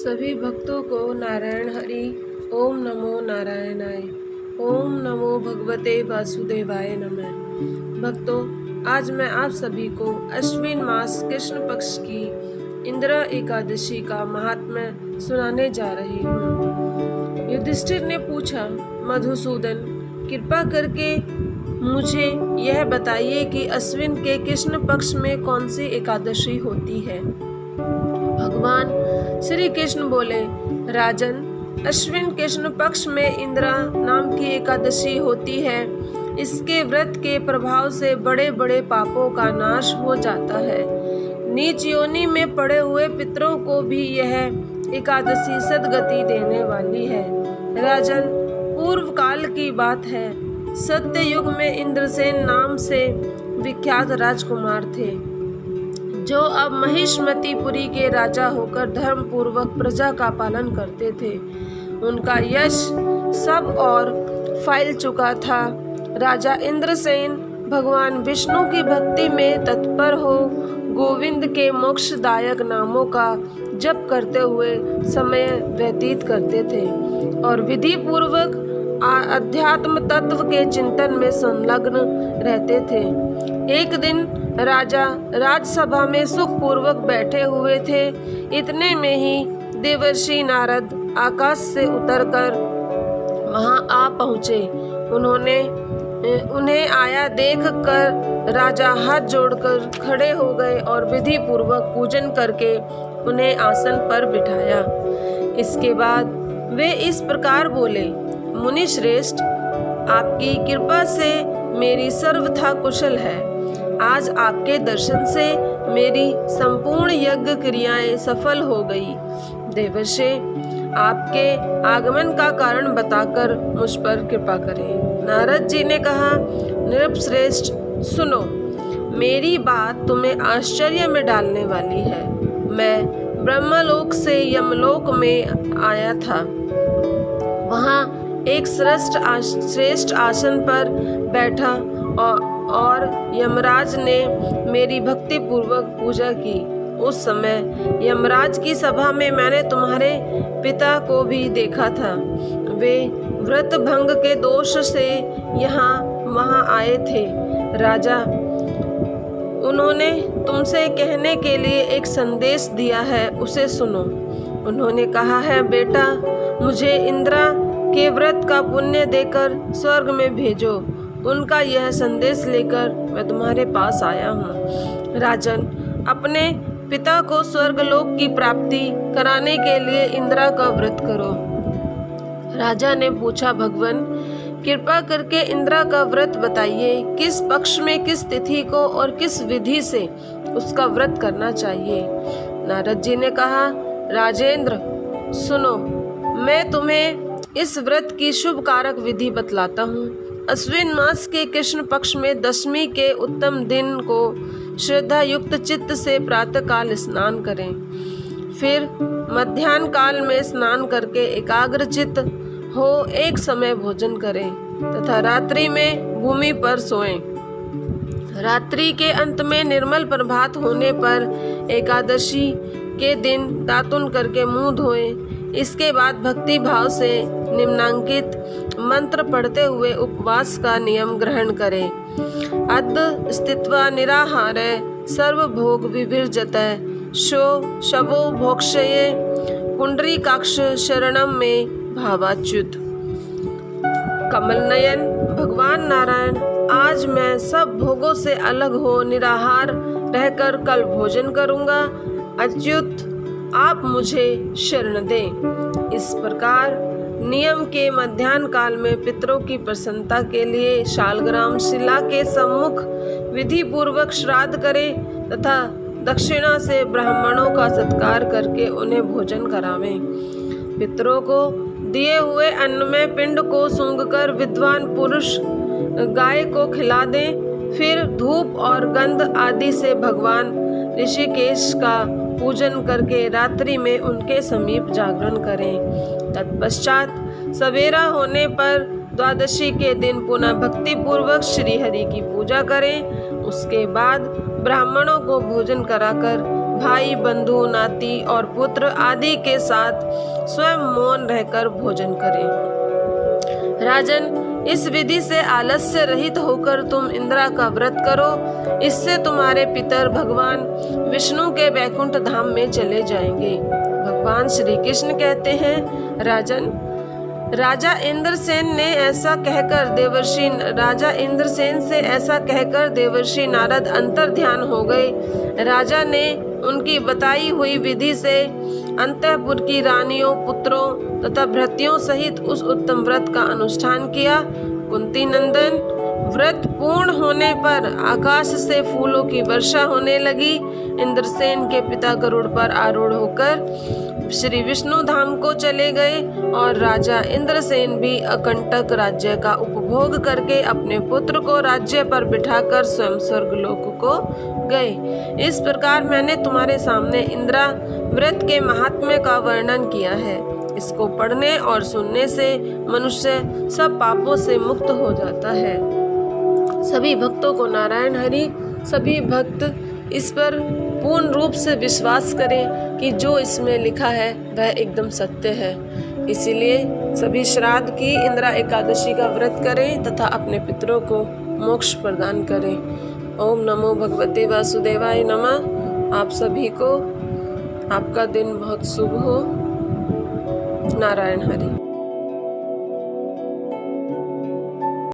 सभी भक्तों को नारायण हरि। ओम नमो नारायणाय। ओम नमो भगवते वासुदेवाय नमः। भक्तों, आज मैं आप सभी को अश्विन मास कृष्ण पक्ष की इंदिरा एकादशी का महात्म्य सुनाने जा रही हूँ। युधिष्ठिर ने पूछा, मधुसूदन, कृपा करके मुझे यह बताइए कि अश्विन के कृष्ण पक्ष में कौन सी एकादशी होती है। भगवान श्री कृष्ण बोले, राजन, अश्विन कृष्ण पक्ष में इंदिरा नाम की एकादशी होती है। इसके व्रत के प्रभाव से बड़े बड़े पापों का नाश हो जाता है। नीच योनि में पड़े हुए पितरों को भी यह एकादशी सद्गति देने वाली है। राजन, पूर्व काल की बात है। सत्य युग में इंद्रसेन नाम से विख्यात राजकुमार थे, जो अब महिष्मतीपुरी के राजा होकर धर्म पूर्वक प्रजा का पालन करते थे। उनका यश सब और फैल चुका था। राजा इंद्रसेन भगवान विष्णु की भक्ति में तत्पर हो गोविंद के मोक्षदायक नामों का जप करते हुए समय व्यतीत करते थे और विधि पूर्वक अध्यात्म तत्व के चिंतन में संलग्न रहते थे। एक दिन राजा राजसभा में सुख पूर्वक बैठे हुए थे। इतने में ही देवर्षि नारद आकाश से उतरकर वहां आ पहुँचे। उन्हें आया देखकर राजा हाथ जोड़कर खड़े हो गए और विधि पूर्वक पूजन करके उन्हें आसन पर बिठाया। इसके बाद वे इस प्रकार बोले, मुनि श्रेष्ठ, आपकी कृपा से मेरी सर्वथा कुशल है। आज आपके दर्शन से मेरी संपूर्ण यज्ञ क्रियाएं सफल हो गई। देवर्षि, आपके आगमन का कारण बताकर मुझ पर कृपा करें। नारद जी ने कहा, नृपश्रेष्ठ, सुनो, मेरी बात तुम्हें आश्चर्य में डालने वाली है। मैं ब्रह्मलोक से यमलोक में आया था। वहाँ एक श्रेष्ठ आसन पर बैठा और यमराज ने मेरी भक्ति पूर्वक पूजा की। उस समय यमराज की सभा में मैंने तुम्हारे पिता को भी देखा था। वे व्रत भंग के दोष से वहाँ आए थे। राजा, उन्होंने तुमसे कहने के लिए एक संदेश दिया है, उसे सुनो। उन्होंने कहा है, बेटा, मुझे इंदिरा के व्रत का पुण्य देकर स्वर्ग में भेजो। उनका यह संदेश लेकर मैं तुम्हारे पास आया हूँ। राजन, अपने पिता को स्वर्गलोक की प्राप्ति कराने के लिए इंदिरा का व्रत करो। राजा ने पूछा, भगवान, कृपा करके इंदिरा का व्रत बताइए। किस पक्ष में, किस तिथि को और किस विधि से उसका व्रत करना चाहिए। नारद जी ने कहा, राजेंद्र, सुनो, मैं तुम्हें इस व्रत की शुभ कारक विधि बतलाता हूँ। अश्विन मास के कृष्ण पक्ष में दशमी के उत्तम दिन को श्रद्धा युक्त चित्त से प्रातः काल स्नान करें। फिर मध्याह्न काल में स्नान करके एकाग्र चित्त हो एक समय भोजन करें तथा रात्रि में भूमि पर सोएं। रात्रि के अंत में निर्मल प्रभात होने पर एकादशी के दिन दातुन करके मुंह धोएं। इसके बाद भक्ति भाव से निम्नांकित मंत्र पढ़ते हुए उपवास का नियम ग्रहण करें। अद्य स्थित्वा निराहारे सर्वभोग विवर्जते शवो भोक्षये पुंडरीकाक्ष शरणम में भावाच्युत। कमल नयन भगवान नारायण, आज मैं सब भोगों से अलग हो निराहार रहकर कल भोजन करूंगा। अच्युत, आप मुझे शरण दें। इस प्रकार नियम के मध्याह्न काल में पितरों की प्रसन्नता के लिए शालग्राम शिला के सम्मुख विधि पूर्वक श्राद्ध करें तथा दक्षिणा से ब्राह्मणों का सत्कार करके उन्हें भोजन करावें। पितरों को दिए हुए अन्न में पिंड को सूंघकर विद्वान पुरुष गाय को खिला दें। फिर धूप और गंध आदि से भगवान ऋषिकेश का पूजन करके रात्रि में उनके समीप जागरण करें। तत्पश्चात सवेरा होने पर द्वादशी के दिन पुनः भक्ति पूर्वक श्री हरि की पूजा करें। उसके बाद ब्राह्मणों को भोजन कराकर भाई बंधु नाती और पुत्र आदि के साथ स्वयं मौन रहकर भोजन करें। राजन, इस विधि से आलस्य रहित होकर तुम इंद्रा का व्रत करो। इससे तुम्हारे पितर भगवान विष्णु के वैकुंठ धाम में चले जाएंगे। भगवान श्री कृष्ण कहते हैं, राजन, राजा इंद्रसेन से ऐसा कहकर देवर्षि नारद अंतर ध्यान हो गए। राजा ने उनकी बताई हुई विधि से अंतःपुर की रानियों, पुत्रों तथा भृत्यों सहित उस उत्तम व्रत का अनुष्ठान किया। कुंती नंदन, व्रत पूर्ण होने पर आकाश से फूलों की वर्षा होने लगी। इंद्रसेन के पिता गरुड़ पर आरूढ़ होकर श्री विष्णु धाम को चले गए और राजा इंद्रसेन भी अकंटक राज्य का उपभोग करके अपने पुत्र को राज्य पर बिठाकर स्वयं स्वर्गलोक को गए। इस प्रकार मैंने तुम्हारे सामने इंद्रा व्रत के महात्म्य का वर्णन किया है। इसको पढ़ने और सुनने से मनुष्य सब पापों से मुक्त हो जाता है। सभी भक्तों को नारायण हरि। सभी भक्त इस पर पूर्ण रूप से विश्वास करें कि जो इसमें लिखा है वह एकदम सत्य है। इसीलिए सभी श्राद्ध की इंद्रा एकादशी का व्रत करें तथा अपने पितरों को मोक्ष प्रदान करें। ओम नमो भगवते वासुदेवाय नमः। आप सभी को आपका दिन बहुत शुभ हो। नारायण हरि।